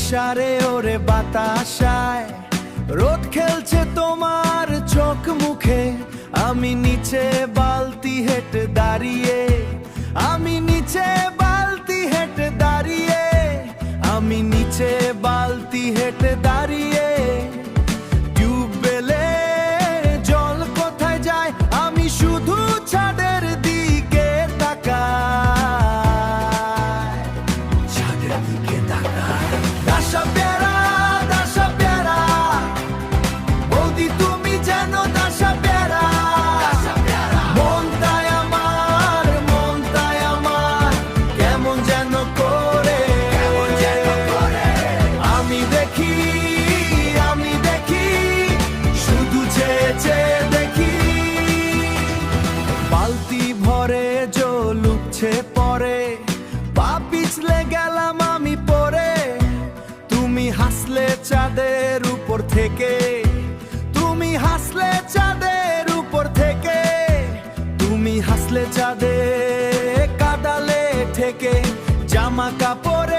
ইশারে ওরে বাতাসায়, রোদ খেলছে তোমার চোখ মুখে। আমি নিচে বালতি হেঁটে দাঁড়িয়ে, আমি নিচে বালতি হেঁটে দাঁড়িয়ে, আমি নিচে বালতি হেঁটে দাঁড়িয়ে। টিউবওয়েলে জল কোথায় যায় আমি শুধু ছাদের দিকে তাকাই, ছাদের দিকে তাকাই। দাসা প্যারা, দাসা প্যারা, বৌদি তুমি যেন দাসা প্যারা। মনটাই আমার, মনটাই আমার কেমন যেন করে। আমি দেখি, আমি দেখি, শুধু চেয়ে চেয়ে দেখি। বালতি ভরে জল উঠছে পরে, পা পিছলে গেলাম আমি পরে। তুমি হাসলে চাঁদের উপর থেকে, তুমি হাসলে চাঁদের উপর থেকে, তুমি হাসলে চাঁদে কাদালে থেকে। জামা কাপড়ে